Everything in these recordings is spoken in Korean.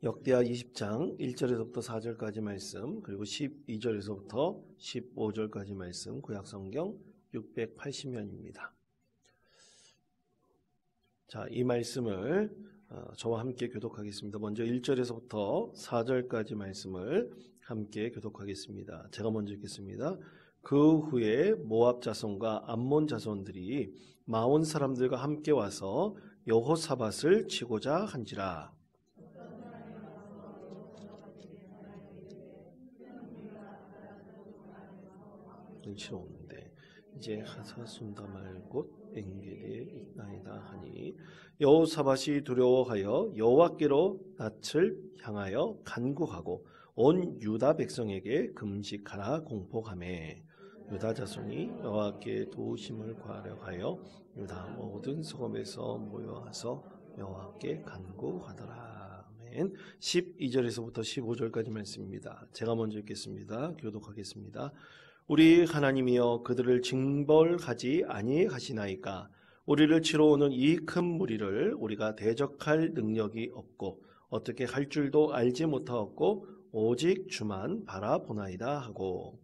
역대하 20장 1절에서부터 4절까지 말씀, 그리고 12절에서부터 15절까지 말씀, 구약성경 680면입니다. 자, 이 말씀을 저와 함께 교독하겠습니다. 먼저 1절에서부터 4절까지 말씀을 함께 교독하겠습니다. 제가 먼저 읽겠습니다. 그 후에 모압 자손과 암몬 자손들이 마온 사람들과 함께 와서 여호사밧을 치고자 한지라. 눈치로 오는데 이제 하사순다말 곧 엔게레 있나이다 하니 여호사밧이 두려워하여 여호와께로 낯을 향하여 간구하고 온 유다 백성에게 금식하라 공포하매 유다 자손이 여호와께 도우심을 구하려하여 유다 모든 소금에서 모여와서 여호와께 간구하더라. 아멘. 12절에서부터 15절까지 말씀입니다. 제가 먼저 읽겠습니다. 교독하겠습니다. 우리 하나님이여 그들을 징벌하지 아니하시나이까. 우리를 치러 오는 이 큰 무리를 우리가 대적할 능력이 없고 어떻게 할 줄도 알지 못하였고 오직 주만 바라보나이다 하고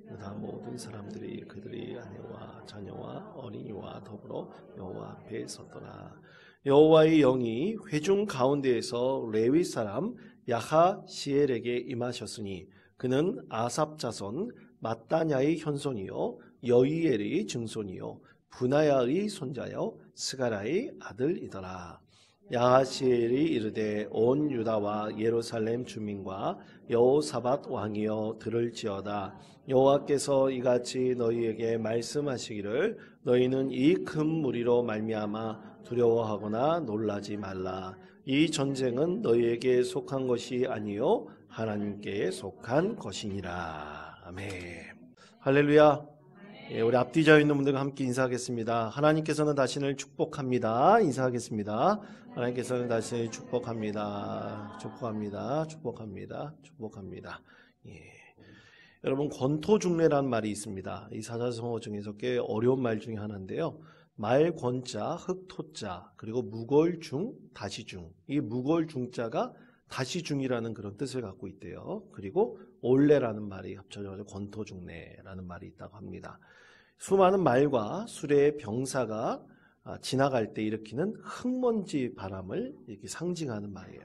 유다 모든 사람들이 그들의 아내와 자녀와 어린이와 더불어 여호와 앞에 섰더라. 여호와의 영이 회중 가운데에서 레위 사람 야하시엘에게 임하셨으니 그는 아삽 자손 마따냐의 현손이요 여이엘의 증손이요 분하야의 손자요 스가라의 아들이더라. 야하시엘이 이르되 온 유다와 예루살렘 주민과 여호사밧 왕이여 들을지어다. 여호와께서 이같이 너희에게 말씀하시기를 너희는 이 큰 무리로 말미암아 두려워하거나 놀라지 말라. 이 전쟁은 너희에게 속한 것이 아니요 하나님께 속한 것이니라. 아멘. 할렐루야. 우리 앞뒤 자유 있는 분들과 함께 인사하겠습니다. 하나님께서는 당신을 축복합니다. 인사하겠습니다. 하나님께서는 당신을 축복합니다. 축복합니다. 축복합니다. 축복합니다. 예. 여러분 권토중례라는 말이 있습니다. 이 사자성어 중에서 꽤 어려운 말 중에 하나인데요. 말 권자, 흑토자, 그리고 무골중, 다시중. 이 무골중자가 다시중이라는 그런 뜻을 갖고 있대요. 그리고 올레라는 말이 합쳐져서 권토중례라는 말이 있다고 합니다. 수많은 말과 수레의 병사가 지나갈 때 일으키는 흙먼지 바람을 이렇게 상징하는 말이에요.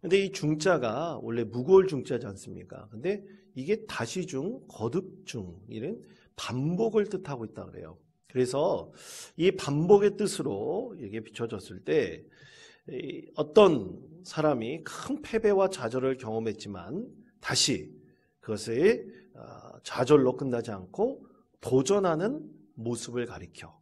근데 이 중자가 원래 무골 중자지 않습니까? 근데 이게 다시중, 거듭중 이런 반복을 뜻하고 있다 그래요. 그래서 이 반복의 뜻으로 이게 비춰졌을 때 어떤 사람이 큰 패배와 좌절을 경험했지만 다시 그것에 좌절로 끝나지 않고 도전하는 모습을 가리켜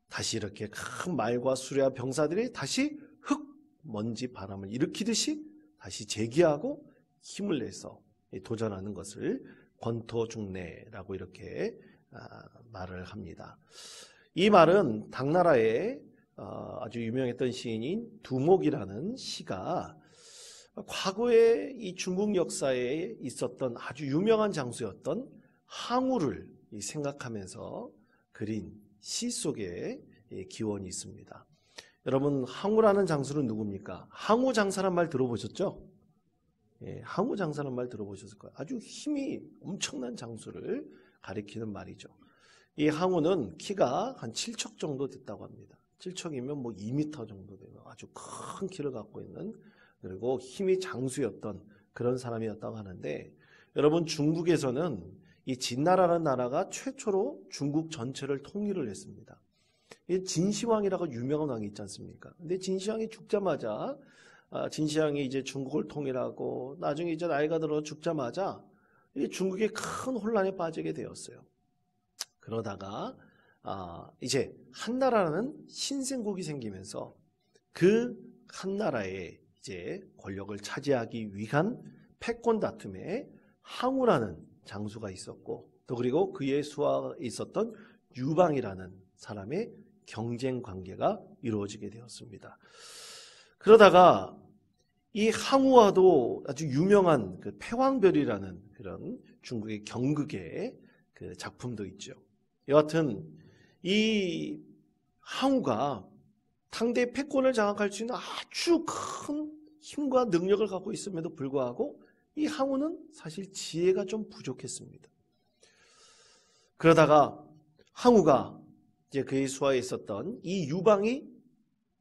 다시 이렇게 큰 말과 수레와 병사들이 다시 흙, 먼지, 바람을 일으키듯이 다시 재기하고 힘을 내서 도전하는 것을 권토중례라고 이렇게 말을 합니다. 이 말은 당나라의 아주 유명했던 시인인 두목이라는 시가 과거에 이 중국 역사에 있었던 아주 유명한 장수였던 항우를 생각하면서 그린 시 속에 기원이 있습니다. 여러분 항우라는 장수는 누굽니까? 항우장사란 말 들어보셨죠? 예, 항우장사란 말 들어보셨을 거예요. 아주 힘이 엄청난 장수를 가리키는 말이죠. 이 항우는 키가 한 7척 정도 됐다고 합니다. 7척이면 뭐 2m 정도 되는 아주 큰 키를 갖고 있는 그리고 힘이 장수였던 그런 사람이었다고 하는데 여러분 중국에서는 이 진나라라는 나라가 최초로 중국 전체를 통일을 했습니다. 이 진시황이라고 유명한 왕이 있지 않습니까? 근데 진시황이 죽자마자 진시황이 이제 중국을 통일하고 나중에 이제 나이가 들어 죽자마자 이 중국이 큰 혼란에 빠지게 되었어요. 그러다가 이제 한나라라는 신생국이 생기면서 그 한나라의 이제 권력을 차지하기 위한 패권 다툼에 항우라는 장수가 있었고 또 그리고 그의 수하에 있었던 유방이라는 사람의 경쟁 관계가 이루어지게 되었습니다. 그러다가 이 항우와도 아주 유명한 그 패왕별이라는 그런 중국의 경극의 그 작품도 있죠. 여하튼 이 항우가 상대의 패권을 장악할 수 있는 아주 큰 힘과 능력을 갖고 있음에도 불구하고 이 항우는 사실 지혜가 좀 부족했습니다. 그러다가 항우가 이제 그의 수하에 있었던 이 유방이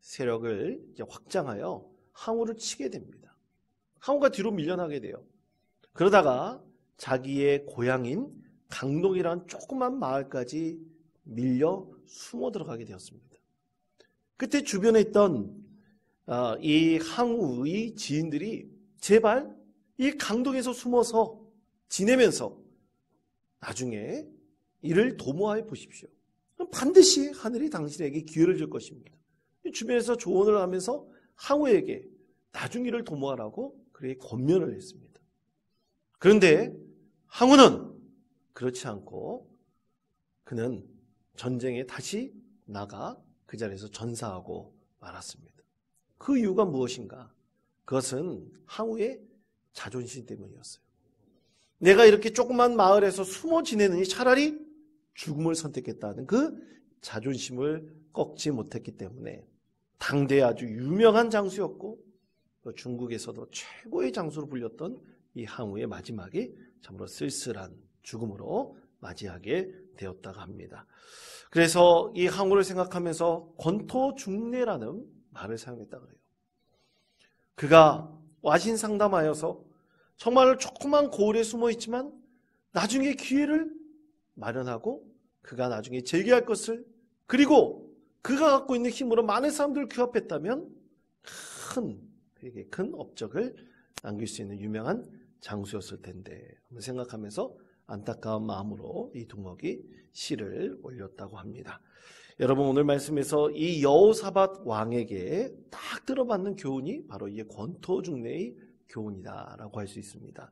세력을 이제 확장하여 항우를 치게 됩니다. 항우가 뒤로 밀려나게 돼요. 그러다가 자기의 고향인 강동이라는 조그만 마을까지 밀려 숨어 들어가게 되었습니다. 그때 주변에 있던 이 항우의 지인들이 제발 이 강동에서 숨어서 지내면서 나중에 이를 도모하여 보십시오. 반드시 하늘이 당신에게 기회를 줄 것입니다. 주변에서 조언을 하면서 항우에게 나중 이를 도모하라고 그렇게 권면을 했습니다. 그런데 항우는 그렇지 않고 그는 전쟁에 다시 나가 그 자리에서 전사하고 말았습니다. 그 이유가 무엇인가? 그것은 항우의 자존심 때문이었어요. 내가 이렇게 조그만 마을에서 숨어 지내느니 차라리 죽음을 선택했다는 그 자존심을 꺾지 못했기 때문에 당대에 아주 유명한 장수였고 또 중국에서도 최고의 장수로 불렸던 이 항우의 마지막이 참으로 쓸쓸한 죽음으로 맞이하게 되었다고 합니다. 그래서 이 항우를 생각하면서 권토중례라는 말을 사용했다고 해요. 그가 와신상담하여서 정말 조그만 고을에 숨어 있지만 나중에 기회를 마련하고 그가 나중에 재기할 것을, 그리고 그가 갖고 있는 힘으로 많은 사람들을 규합했다면 그에게 큰 업적을 남길 수 있는 유명한 장수였을 텐데 한번 생각하면서 안타까운 마음으로 이 두목이 시를 올렸다고 합니다. 여러분, 오늘 말씀에서 이 여호사밧 왕에게 딱 들어받는 교훈이 바로 이 권토중례의 교훈이다라고 할 수 있습니다.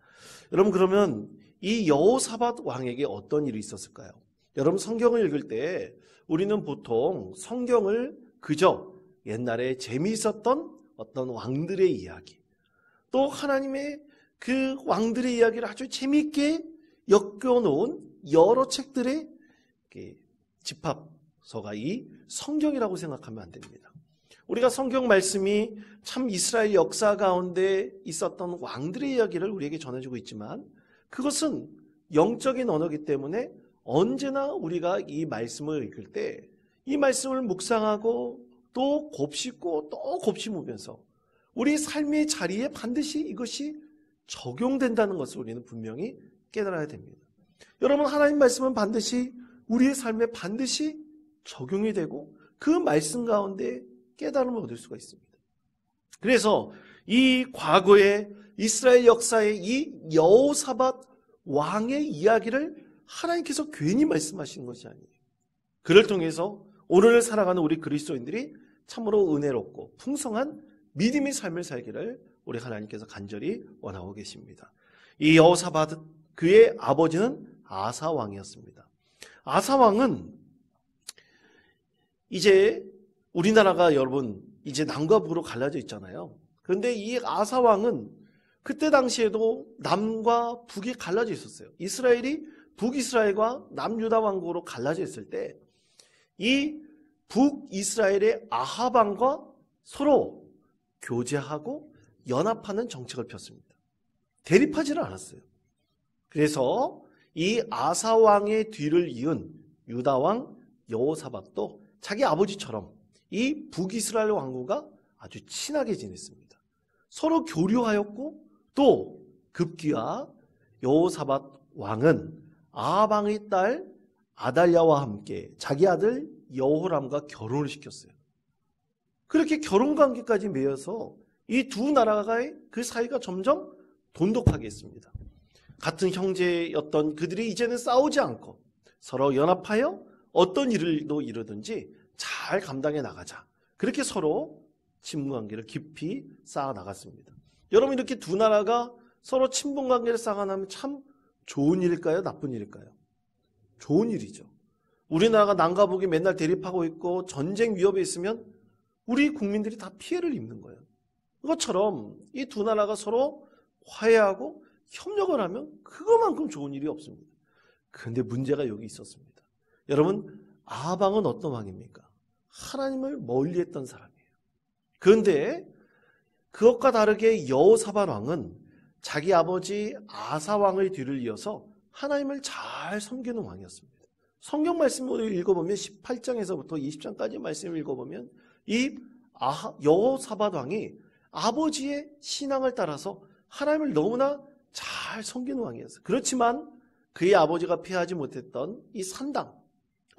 여러분, 그러면 이 여호사밧 왕에게 어떤 일이 있었을까요? 여러분, 성경을 읽을 때 우리는 보통 성경을 그저 옛날에 재미있었던 어떤 왕들의 이야기, 또 하나님의 그 왕들의 이야기를 아주 재미있게 엮여놓은 여러 책들의 집합서가 이 성경이라고 생각하면 안 됩니다. 우리가 성경 말씀이 참 이스라엘 역사 가운데 있었던 왕들의 이야기를 우리에게 전해주고 있지만 그것은 영적인 언어이기 때문에 언제나 우리가 이 말씀을 읽을 때 이 말씀을 묵상하고 또 곱씹고 또 곱씹으면서 우리 삶의 자리에 반드시 이것이 적용된다는 것을 우리는 분명히 깨달아야 됩니다. 여러분, 하나님 말씀은 반드시 우리의 삶에 반드시 적용이 되고 그 말씀 가운데 깨달음을 얻을 수가 있습니다. 그래서 이 과거의 이스라엘 역사의 이 여호사밧 왕의 이야기를 하나님께서 괜히 말씀하시는 것이 아니에요. 그를 통해서 오늘을 살아가는 우리 그리스도인들이 참으로 은혜롭고 풍성한 믿음의 삶을 살기를 우리 하나님께서 간절히 원하고 계십니다. 이 여호사밧, 그의 아버지는 아사 왕이었습니다. 아사 왕은 이제 우리나라가 여러분 이제 남과 북으로 갈라져 있잖아요. 그런데 이 아사 왕은 그때 당시에도 남과 북이 갈라져 있었어요. 이스라엘이 북이스라엘과 남유다 왕국으로 갈라져 있을 때 이 북이스라엘의 아합 왕과 서로 교제하고 연합하는 정책을 폈습니다. 대립하지는 않았어요. 그래서 이 아사 왕의 뒤를 이은 유다 왕 여호사밧도 자기 아버지처럼 이 북이스라엘 왕국과 아주 친하게 지냈습니다. 서로 교류하였고 또 급기야 여호사밧 왕은 아합 왕의 딸 아달랴와 함께 자기 아들 여호람과 결혼을 시켰어요. 그렇게 결혼관계까지 맺어서 이 두 나라의 그 사이가 점점 돈독하게 했습니다. 같은 형제였던 그들이 이제는 싸우지 않고 서로 연합하여 어떤 일도 이루든지 잘 감당해 나가자. 그렇게 서로 친분관계를 깊이 쌓아 나갔습니다. 여러분, 이렇게 두 나라가 서로 친분관계를 쌓아나면 참 좋은 일일까요? 나쁜 일일까요? 좋은 일이죠. 우리나라가 남과 북이 맨날 대립하고 있고 전쟁 위협에 있으면 우리 국민들이 다 피해를 입는 거예요. 그것처럼 이 두 나라가 서로 화해하고 협력을 하면 그것만큼 좋은 일이 없습니다. 그런데 문제가 여기 있었습니다. 여러분, 아합 왕은 어떤 왕입니까? 하나님을 멀리했던 사람이에요. 그런데 그것과 다르게 여호사밧 왕은 자기 아버지 아사 왕의 뒤를 이어서 하나님을 잘 섬기는 왕이었습니다. 성경 말씀을 읽어보면 18장에서부터 20장까지 말씀을 읽어보면 이 여호사밧 왕이 아버지의 신앙을 따라서 하나님을 너무나 잘 섬기는 왕이었어요. 그렇지만 그의 아버지가 피하지 못했던 이 산당,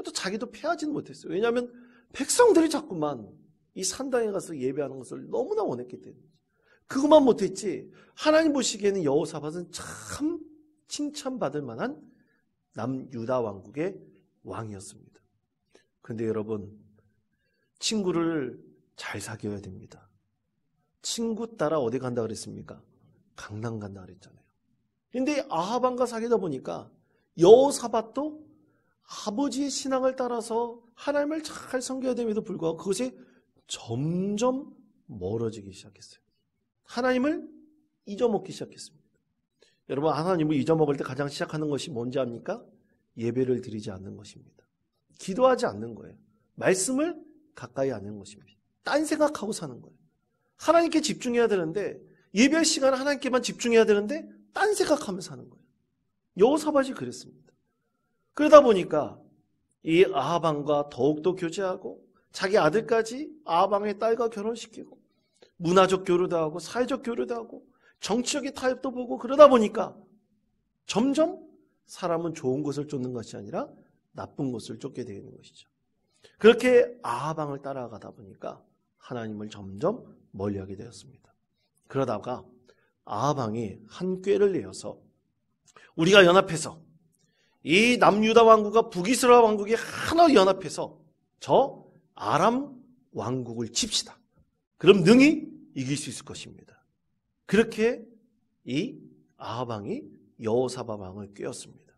또 자기도 피하지는 못했어요. 왜냐하면 백성들이 자꾸만 이 산당에 가서 예배하는 것을 너무나 원했기 때문에. 그것만 못했지 하나님 보시기에는 여호사밧은 참 칭찬받을 만한 남유다 왕국의 왕이었습니다. 그런데 여러분, 친구를 잘 사귀어야 됩니다. 친구 따라 어디 간다 그랬습니까? 강남 간다 그랬잖아요. 그런데 아합 왕과 사귀다 보니까 여호사밧도 아버지의 신앙을 따라서 하나님을 잘 섬겨야 됨에도 불구하고 그것이 점점 멀어지기 시작했어요. 하나님을 잊어먹기 시작했습니다. 여러분, 하나님을 잊어먹을 때 가장 시작하는 것이 뭔지 압니까? 예배를 드리지 않는 것입니다. 기도하지 않는 거예요. 말씀을 가까이 하는 것입니다. 딴 생각하고 사는 거예요. 하나님께 집중해야 되는데, 예배할 시간에 하나님께만 집중해야 되는데 딴 생각하며 사는 거예요. 여호사밧이 그랬습니다. 그러다 보니까 이 아합 왕과 더욱더 교제하고 자기 아들까지 아합 왕의 딸과 결혼시키고 문화적 교류도 하고 사회적 교류도 하고 정치적인 타협도 보고 그러다 보니까 점점 사람은 좋은 것을 쫓는 것이 아니라 나쁜 것을 쫓게 되는 것이죠. 그렇게 아합 왕을 따라가다 보니까 하나님을 점점 멀리하게 되었습니다. 그러다가 아합 왕이 한 꾀를 내어서 우리가 연합해서 이 남유다 왕국과 북이스라엘 왕국이 하나 연합해서 저 아람 왕국을 칩시다. 그럼 능히 이길 수 있을 것입니다. 그렇게 이 아합 왕이 여호사밧 왕을 꾀었습니다.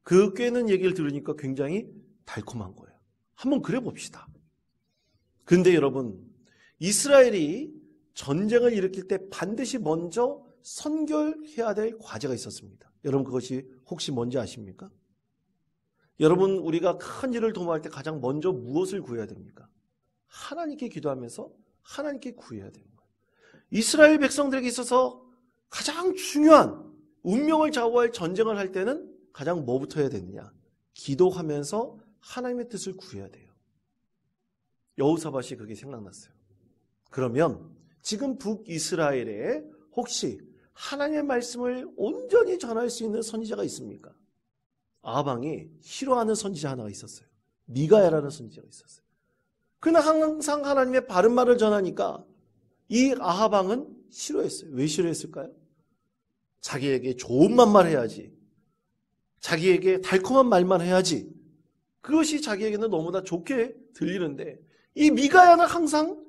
그 꾀는 얘기를 들으니까 굉장히 달콤한 거예요. 한번 그래 봅시다. 그런데 여러분, 이스라엘이 전쟁을 일으킬 때 반드시 먼저 선결해야 될 과제가 있었습니다. 여러분, 그것이 혹시 뭔지 아십니까? 여러분, 우리가 큰 일을 도모할 때 가장 먼저 무엇을 구해야 됩니까? 하나님께 기도하면서 하나님께 구해야 되는 거예요. 이스라엘 백성들에게 있어서 가장 중요한 운명을 좌우할 전쟁을 할 때는 가장 뭐부터 해야 되느냐? 기도하면서 하나님의 뜻을 구해야 돼요. 여호사밧이 그게 생각났어요. 그러면 지금 북이스라엘에 혹시 하나님의 말씀을 온전히 전할 수 있는 선지자가 있습니까? 아합 왕이 싫어하는 선지자 하나가 있었어요. 미가야라는 선지자가 있었어요. 그는 항상 하나님의 바른 말을 전하니까 이 아합 왕은 싫어했어요. 왜 싫어했을까요? 자기에게 좋은 말만 해야지, 자기에게 달콤한 말만 해야지, 그것이 자기에게는 너무나 좋게 들리는데 이 미가야는 항상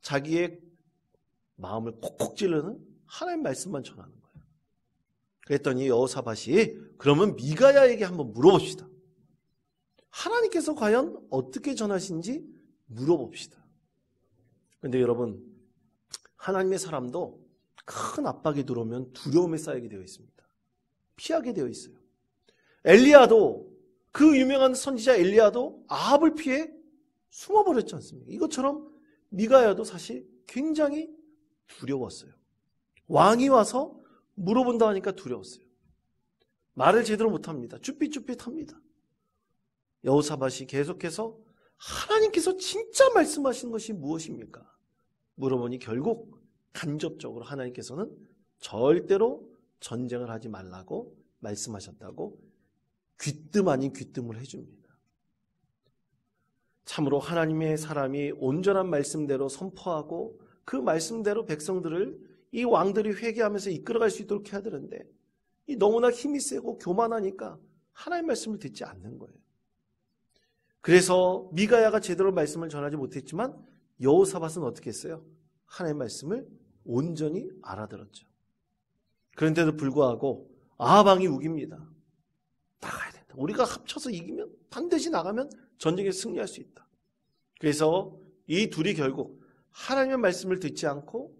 자기의 마음을 콕콕 찌르는 하나님 말씀만 전하는 거예요. 그랬더니 여호사밧이 그러면 미가야에게 한번 물어봅시다. 하나님께서 과연 어떻게 전하신지 물어봅시다. 그런데 여러분, 하나님의 사람도 큰 압박이 들어오면 두려움에 쌓이게 되어 있습니다. 피하게 되어 있어요. 엘리야도, 그 유명한 선지자 엘리야도 아합을 피해 숨어버렸지 않습니까? 이것처럼 미가야도 사실 굉장히 두려웠어요. 왕이 와서 물어본다 하니까 두려웠어요. 말을 제대로 못합니다. 쭈삣쭈삣합니다. 여호사밧이 계속해서 하나님께서 진짜 말씀하시는 것이 무엇입니까? 물어보니 결국 간접적으로 하나님께서는 절대로 전쟁을 하지 말라고 말씀하셨다고 귀뜸 아닌 귀뜸을 해줍니다. 참으로 하나님의 사람이 온전한 말씀대로 선포하고 그 말씀대로 백성들을 이 왕들이 회개하면서 이끌어갈 수 있도록 해야 되는데 이 너무나 힘이 세고 교만하니까 하나님의 말씀을 듣지 않는 거예요. 그래서 미가야가 제대로 말씀을 전하지 못했지만 여호사밧은 어떻게 했어요? 하나님의 말씀을 온전히 알아들었죠. 그런데도 불구하고 아합 왕이 우깁니다. 나가야 된다. 우리가 합쳐서 이기면 반드시 나가면 전쟁에 승리할 수 있다. 그래서 이 둘이 결국 하나님의 말씀을 듣지 않고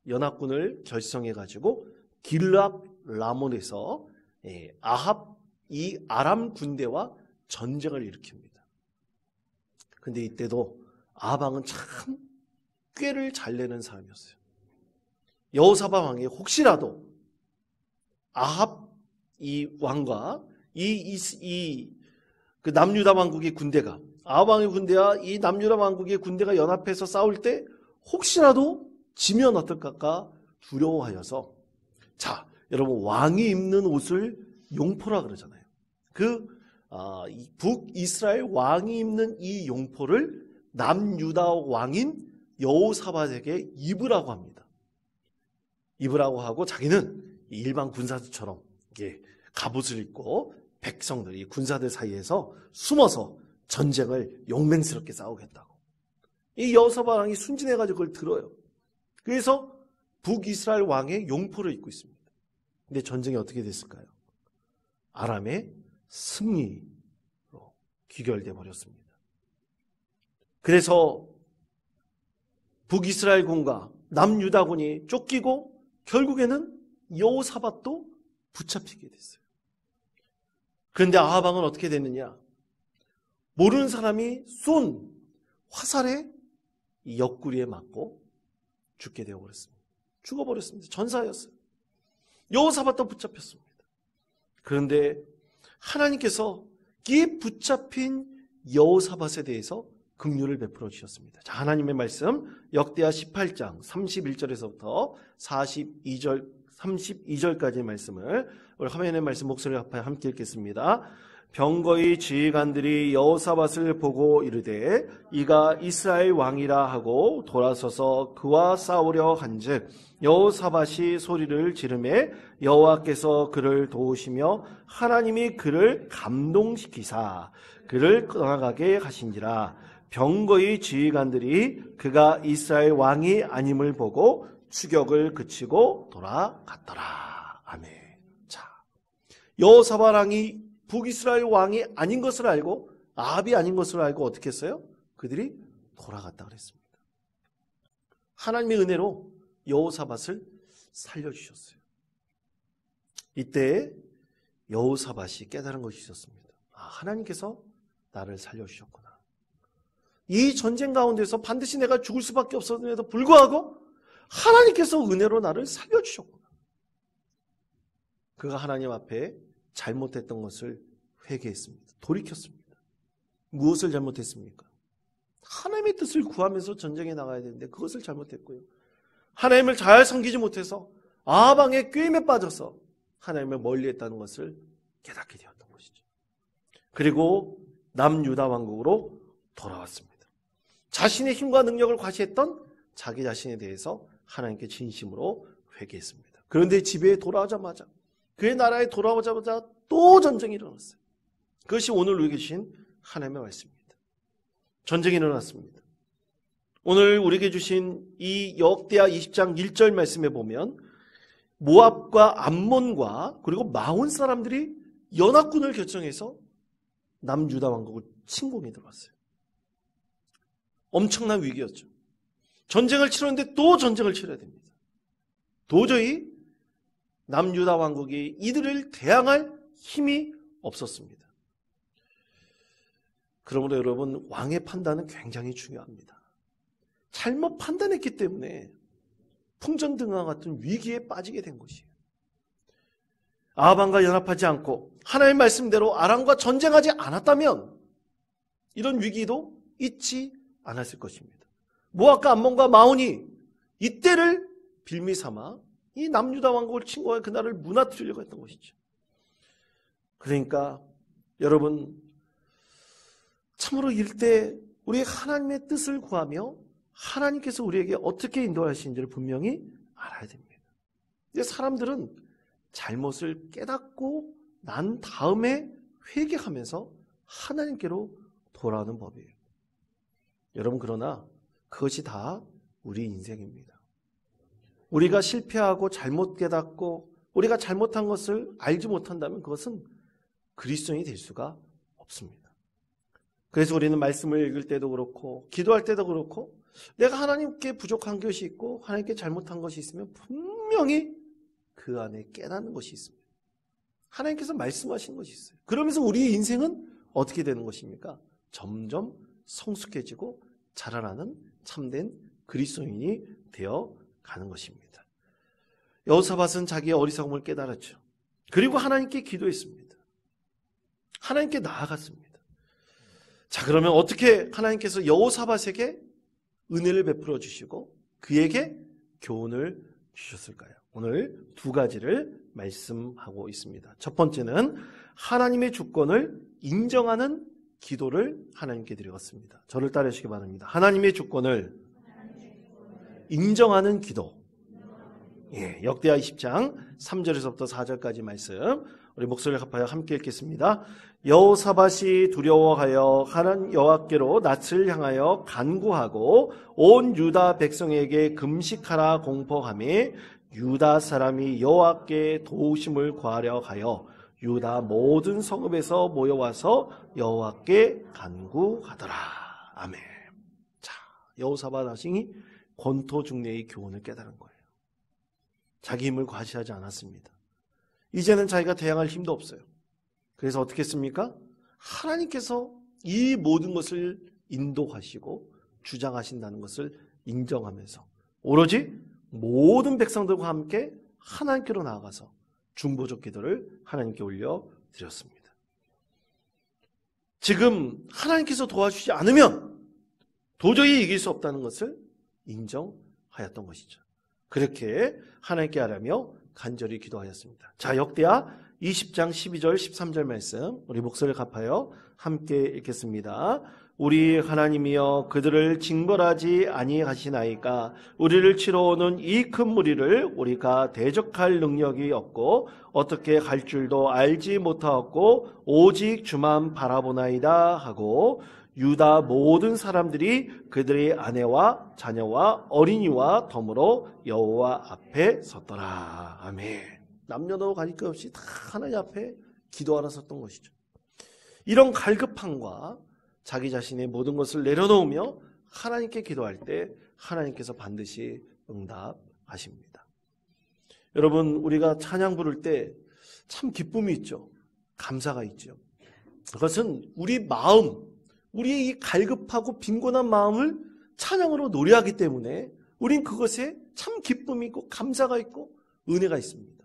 연합군을 결성해가지고 길르앗 라몬에서 아합 이 아람 군대와 전쟁을 일으킵니다. 근데 이때도 아합 왕은 참 꾀를 잘 내는 사람이었어요. 여호사밧 왕이 혹시라도 아합 이 왕과 그 남유다 왕국의 군대가, 아합 왕의 군대와 이 남유다 왕국의 군대가 연합해서 싸울 때 혹시라도 지면 어떨까 두려워하여서, 자, 여러분, 왕이 입는 옷을 용포라 그러잖아요. 북이스라엘 왕이 입는 이 용포를 남유다 왕인 여호사밧에게 입으라고 합니다. 입으라고 하고 자기는 일반 군사들처럼 갑옷을 입고 백성들, 이 군사들 사이에서 숨어서 전쟁을 용맹스럽게 싸우겠다고. 이 여호사밧 왕이 순진해가지고 그걸 들어요. 그래서 북이스라엘 왕의 용포를 입고 있습니다. 근데 전쟁이 어떻게 됐을까요? 아람의 승리로 귀결돼 버렸습니다. 그래서 북이스라엘군과 남유다군이 쫓기고 결국에는 여호사밧도 붙잡히게 됐어요. 그런데 아합 왕은 어떻게 됐느냐? 모르는 사람이 쏜 화살에 이 옆구리에 맞고 죽게 되어버렸습니다. 죽어버렸습니다. 전사였어요. 여호사밧도 붙잡혔습니다. 그런데 하나님께서 이 붙잡힌 여호사밧에 대해서 긍휼을 베풀어 주셨습니다. 자, 하나님의 말씀 역대하 18장 31절에서부터 32절까지의 말씀을 우리 화면에 말씀 목소리 앞에 함께 읽겠습니다. 병거의 지휘관들이 여호사밧을 보고 이르되 이가 이스라엘 왕이라 하고 돌아서서 그와 싸우려 한즉 여호사밧이 소리를 지르매 여호와께서 그를 도우시며 하나님이 그를 감동시키사 그를 떠나가게 하신지라. 병거의 지휘관들이 그가 이스라엘 왕이 아님을 보고 추격을 그치고 돌아갔더라. 아멘. 자, 여호사밧 왕이 북이스라엘 왕이 아닌 것을 알고, 아합이 아닌 것을 알고 어떻게 했어요? 그들이 돌아갔다 그랬습니다. 하나님의 은혜로 여호사밧을 살려주셨어요. 이때 여호사밧이 깨달은 것이 있었습니다. 하나님께서 나를 살려주셨구나. 이 전쟁 가운데서 반드시 내가 죽을 수밖에 없었음에도 불구하고 하나님께서 은혜로 나를 살려주셨구나. 그가 하나님 앞에 잘못했던 것을 회개했습니다. 돌이켰습니다. 무엇을 잘못했습니까? 하나님의 뜻을 구하면서 전쟁에 나가야 되는데 그것을 잘못했고요. 하나님을 잘 섬기지 못해서 아합 왕의 꾀임에 빠져서 하나님을 멀리했다는 것을 깨닫게 되었던 것이죠. 그리고 남유다 왕국으로 돌아왔습니다. 자신의 힘과 능력을 과시했던 자기 자신에 대해서 하나님께 진심으로 회개했습니다. 그런데 집에 돌아오자마자, 그의 나라에 돌아오자마자 또 전쟁이 일어났어요. 그것이 오늘 우리에게 주신 하나님의 말씀입니다. 전쟁이 일어났습니다. 오늘 우리에게 주신 이 역대하 20장 1절 말씀에 보면 모압과 암몬과 그리고 마온 사람들이 연합군을 결정해서 남유다 왕국을 침공해 들어왔어요. 엄청난 위기였죠. 전쟁을 치렀는데 또 전쟁을 치러야 됩니다. 도저히 남유다 왕국이 이들을 대항할 힘이 없었습니다. 그러므로 여러분, 왕의 판단은 굉장히 중요합니다. 잘못 판단했기 때문에 풍전등화 같은 위기에 빠지게 된 것이에요. 아합 왕과 연합하지 않고 하나님의 말씀대로 아람과 전쟁하지 않았다면 이런 위기도 있지 않았을 것입니다. 모압과 암몬과 마온이 이때를 빌미 삼아 이 남유다 왕국을 침공해 그 나라를 무너뜨리려고 했던 것이죠. 그러니까 여러분, 참으로 이럴 때 우리 하나님의 뜻을 구하며 하나님께서 우리에게 어떻게 인도하시는지를 분명히 알아야 됩니다. 근데 사람들은 잘못을 깨닫고 난 다음에 회개하면서 하나님께로 돌아오는 법이에요. 여러분, 그러나 그것이 다 우리 인생입니다. 우리가 실패하고 잘못 깨닫고 우리가 잘못한 것을 알지 못한다면 그것은 그리스도인이 될 수가 없습니다. 그래서 우리는 말씀을 읽을 때도 그렇고 기도할 때도 그렇고 내가 하나님께 부족한 것이 있고 하나님께 잘못한 것이 있으면 분명히 그 안에 깨닫는 것이 있습니다. 하나님께서 말씀하신 것이 있어요. 그러면서 우리의 인생은 어떻게 되는 것입니까? 점점 성숙해지고 자라나는 참된 그리스도인이 되어 가는 것입니다. 여호사밧은 자기의 어리석음을 깨달았죠. 그리고 하나님께 기도했습니다. 하나님께 나아갔습니다. 자, 그러면 어떻게 하나님께서 여호사밧에게 은혜를 베풀어 주시고 그에게 교훈을 주셨을까요? 오늘 두 가지를 말씀하고 있습니다. 첫 번째는 하나님의 주권을 인정하는 기도를 하나님께 드렸습니다. 저를 따르시기 바랍니다. 하나님의 주권을 인정하는 기도. 역대하 20장 3절에서부터 4절까지 말씀 우리 목소리를 합하여 함께 읽겠습니다. 여호사밧이 두려워하여 하나님 여호와께로 낯을 향하여 간구하고 온 유다 백성에게 금식하라 공포하며 유다 사람이 여호와께 도우심을 구하려 하여 유다 모든 성읍에서 모여와서 여호와께 간구하더라. 아멘. 자, 여호사밧 왕이 권토 중래의 교훈을 깨달은 거예요. 자기 힘을 과시하지 않았습니다. 이제는 자기가 대항할 힘도 없어요. 그래서 어떻게 했습니까? 하나님께서 이 모든 것을 인도하시고 주장하신다는 것을 인정하면서 오로지 모든 백성들과 함께 하나님께로 나아가서 중보적 기도를 하나님께 올려드렸습니다. 지금 하나님께서 도와주지 않으면 도저히 이길 수 없다는 것을 인정하였던 것이죠. 그렇게 하나님께 하라며 간절히 기도하였습니다. 자, 역대하 20장 12절 13절 말씀 우리 목소리를 갚아요 함께 읽겠습니다. 우리 하나님이여 그들을 징벌하지 아니하시나이까 우리를 치러 오는 이 큰 무리를 우리가 대적할 능력이 없고 어떻게 할 줄도 알지 못하였고 오직 주만 바라보나이다 하고 유다 모든 사람들이 그들의 아내와 자녀와 어린이와 덤으로 여호와 앞에 섰더라. 아멘. 남녀노소 가릴 것 없이 다 하나님 앞에 기도하러 섰던 것이죠. 이런 갈급함과 자기 자신의 모든 것을 내려놓으며 하나님께 기도할 때 하나님께서 반드시 응답하십니다. 여러분, 우리가 찬양 부를 때 참 기쁨이 있죠. 감사가 있죠. 그것은 우리 마음, 우리의 이 갈급하고 빈곤한 마음을 찬양으로 노래하기 때문에 우린 그것에 참 기쁨이 있고 감사가 있고 은혜가 있습니다.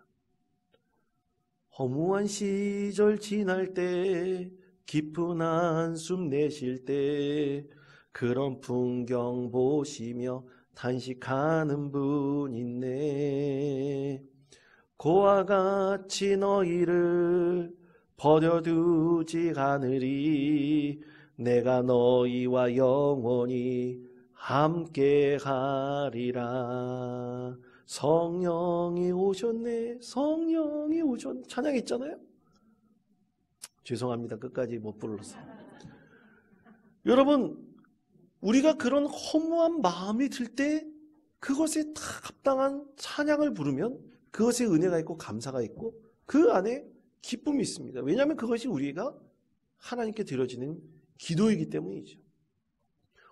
허무한 시절 지날 때 깊은 한숨 내쉴 때 그런 풍경 보시며 탄식하는 분 있네. 고와 같이 너희를 버려두지 않으리. 내가 너희와 영원히 함께하리라. 성령이 오셨네. 성령이 오셨네. 찬양 있잖아요. 죄송합니다. 끝까지 못 불러서. 여러분, 우리가 그런 허무한 마음이 들 때 그것에 다 합당한 찬양을 부르면 그것에 은혜가 있고 감사가 있고 그 안에 기쁨이 있습니다. 왜냐하면 그것이 우리가 하나님께 드려지는 기도이기 때문이죠.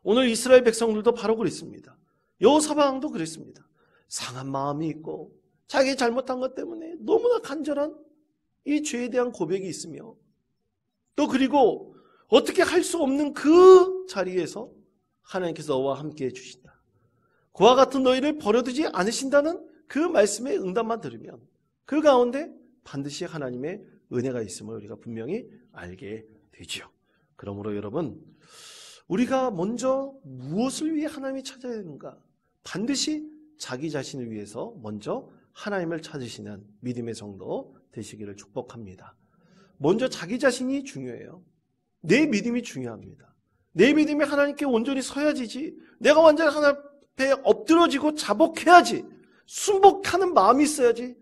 오늘 이스라엘 백성들도 바로 그랬습니다. 여호사밧 왕도 그랬습니다. 상한 마음이 있고 자기 잘못한 것 때문에 너무나 간절한 이 죄에 대한 고백이 있으며 또 그리고 어떻게 할 수 없는 그 자리에서 하나님께서 너와 함께 해주신다. 그와 같은 너희를 버려두지 않으신다는 그 말씀의 응답만 들으면 그 가운데 반드시 하나님의 은혜가 있음을 우리가 분명히 알게 되죠. 그러므로 여러분, 우리가 먼저 무엇을 위해 하나님이 찾아야 되는가? 반드시 자기 자신을 위해서 먼저 하나님을 찾으시는 믿음의 성도 되시기를 축복합니다. 먼저 자기 자신이 중요해요. 내 믿음이 중요합니다. 내 믿음이 하나님께 온전히 서야지지. 내가 완전히 하나님 앞에 엎드러지고 자복해야지. 순복하는 마음이 있어야지.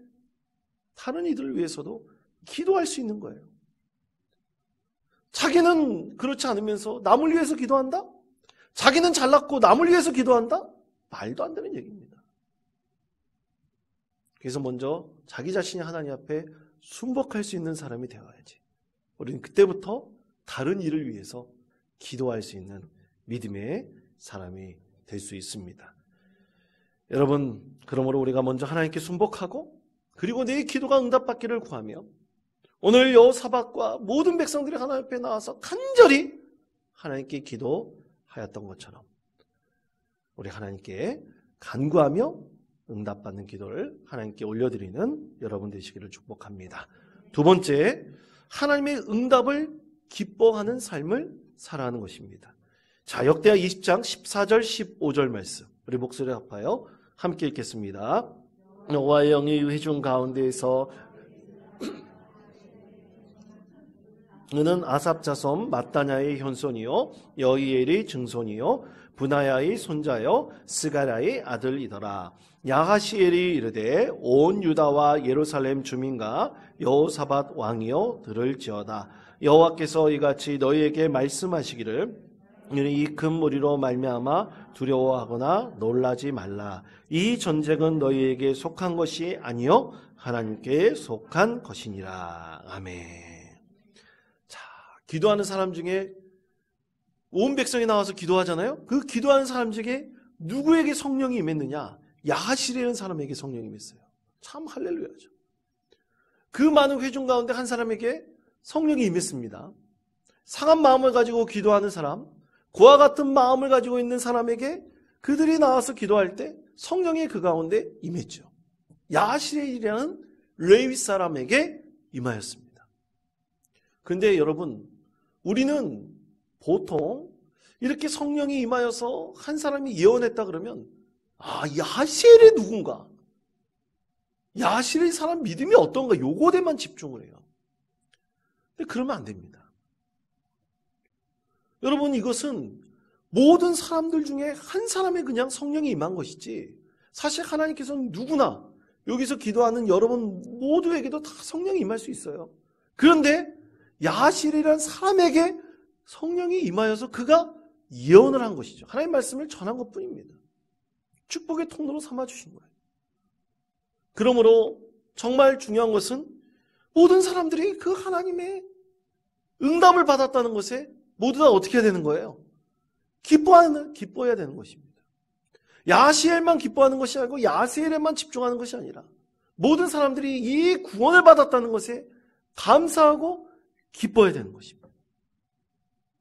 다른 이들을 위해서도 기도할 수 있는 거예요. 자기는 그렇지 않으면서 남을 위해서 기도한다? 자기는 잘났고 남을 위해서 기도한다? 말도 안 되는 얘기입니다. 그래서 먼저 자기 자신이 하나님 앞에 순복할 수 있는 사람이 되어야지. 우리는 그때부터 다른 일을 위해서 기도할 수 있는 믿음의 사람이 될 수 있습니다. 여러분, 그러므로 우리가 먼저 하나님께 순복하고 그리고 내 기도가 응답받기를 구하며 오늘 여호사밧과 모든 백성들이 하나님 앞에 나와서 간절히 하나님께 기도하였던 것처럼 우리 하나님께 간구하며 응답받는 기도를 하나님께 올려드리는 여러분 되시기를 축복합니다. 두 번째, 하나님의 응답을 기뻐하는 삶을 살아가는 것입니다. 자, 역대하 20장 14절 15절 말씀, 우리 목소리 합하여 함께 읽겠습니다. 여호와의 영이 회중 가운데에서 그는 아삽 자손 마따냐의 현손이요 여이엘의 증손이요 분하야의 손자요 스가랴의 아들이더라. 야하시엘이 이르되 온 유다와 예루살렘 주민과 여호사밧 왕이여 들을지어다. 여호와께서 이같이 너희에게 말씀하시기를 이 큰 무리로 말미암아 두려워하거나 놀라지 말라. 이 전쟁은 너희에게 속한 것이 아니요 하나님께 속한 것이니라. 아멘. 자, 기도하는 사람 중에 온 백성이 나와서 기도하잖아요. 그 기도하는 사람 중에 누구에게 성령이 임했느냐? 야하시라는 사람에게 성령이 임했어요. 참 할렐루야죠. 그 많은 회중 가운데 한 사람에게 성령이 임했습니다. 상한 마음을 가지고 기도하는 사람, 그와 같은 마음을 가지고 있는 사람에게 그들이 나와서 기도할 때 성령이 그 가운데 임했죠. 야하시라는 레위 사람에게 임하였습니다. 그런데 여러분, 우리는 보통 이렇게 성령이 임하여서 한 사람이 예언했다 그러면 야하시엘이 누군가? 야하시엘 사람 믿음이 어떤가? 요거에만 집중을 해요. 근데 그러면 안 됩니다. 여러분, 이것은 모든 사람들 중에 한 사람의 그냥 성령이 임한 것이지 사실 하나님께서는 누구나 여기서 기도하는 여러분 모두에게도 다 성령이 임할 수 있어요. 그런데 야하시엘이라는 사람에게 성령이 임하여서 그가 예언을 한 것이죠. 하나님의 말씀을 전한 것뿐입니다. 축복의 통로로 삼아주신 거예요. 그러므로 정말 중요한 것은 모든 사람들이 그 하나님의 응답을 받았다는 것에 모두 다 어떻게 해야 되는 거예요? 기뻐해야 되는 것입니다. 야하시엘만 기뻐하는 것이 아니고 야하시엘에만 집중하는 것이 아니라 모든 사람들이 이 구원을 받았다는 것에 감사하고 기뻐해야 되는 것입니다.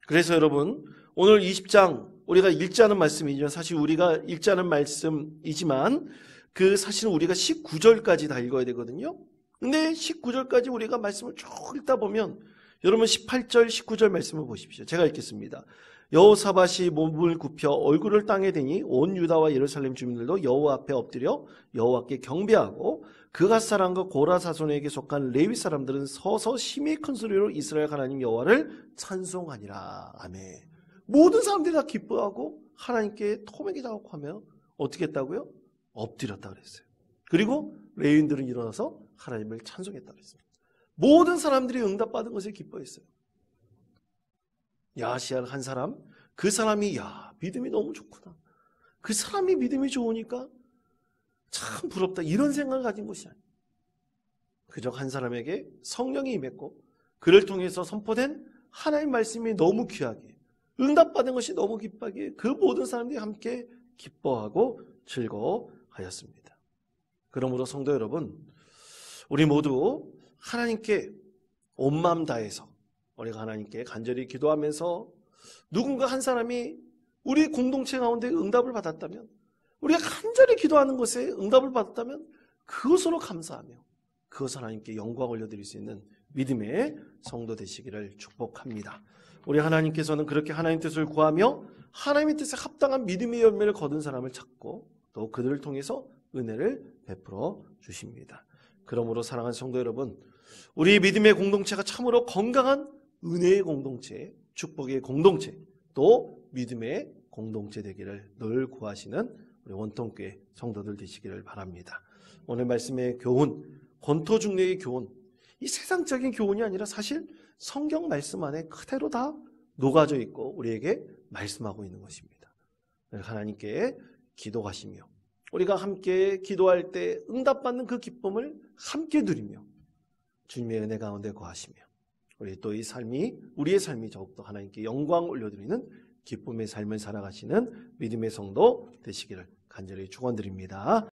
그래서 여러분, 오늘 20장 우리가 읽지 않은 말씀이지만 사실 우리가 읽지 않은 말씀이지만 사실은 우리가 19절까지 다 읽어야 되거든요. 근데 19절까지 우리가 말씀을 쭉 읽다 보면 여러분 18절, 19절 말씀을 보십시오. 제가 읽겠습니다. 여호사밧이 몸을 굽혀 얼굴을 땅에 대니 온 유다와 예루살렘 주민들도 여호와 앞에 엎드려 여호와께 경배하고 그앗 사람과 고라 자손에게 속한 레위 사람들은 서서 심히 큰 소리로 이스라엘 하나님 여호와를 찬송하니라. 아멘. 모든 사람들이 다 기뻐하고 하나님께 토맥이 작업하며 어떻게 했다고요? 엎드렸다 그랬어요. 그리고 레위인들은 일어나서 하나님을 찬송했다 그랬어요. 모든 사람들이 응답받은 것에 기뻐했어요. 야하시엘 한 사람, 그 사람이 믿음이 너무 좋구나. 그 사람이 믿음이 좋으니까 참 부럽다. 이런 생각을 가진 것이 아니에요. 그저 한 사람에게 성령이 임했고 그를 통해서 선포된 하나님의 말씀이 너무 귀하게 응답받은 것이 너무 기뻐하기에 그 모든 사람들이 함께 기뻐하고 즐거워하였습니다. 그러므로 성도 여러분, 우리 모두 하나님께 온 마음 다해서 우리가 하나님께 간절히 기도하면서 누군가 한 사람이 우리 공동체 가운데 응답을 받았다면, 우리가 간절히 기도하는 것에 응답을 받았다면 그것으로 감사하며 그것을 하나님께 영광 올려드릴 수 있는 믿음의 성도 되시기를 축복합니다. 우리 하나님께서는 그렇게 하나님 뜻을 구하며 하나님의 뜻에 합당한 믿음의 열매를 거둔 사람을 찾고 또 그들을 통해서 은혜를 베풀어 주십니다. 그러므로 사랑하는 성도 여러분, 우리 믿음의 공동체가 참으로 건강한 은혜의 공동체, 축복의 공동체, 또 믿음의 공동체 되기를 늘 구하시는 우리 원통교회 성도들 되시기를 바랍니다. 오늘 말씀의 교훈, 권토중례의 교훈, 이 세상적인 교훈이 아니라 사실 성경 말씀 안에 그대로 다 녹아져 있고 우리에게 말씀하고 있는 것입니다. 하나님께 기도하시며 우리가 함께 기도할 때 응답받는 그 기쁨을 함께 누리며 주님의 은혜 가운데 거하시며 우리 또 이 삶이, 우리의 삶이 더욱더 하나님께 영광 올려드리는 기쁨의 삶을 살아가시는 믿음의 성도 되시기를 간절히 축원드립니다.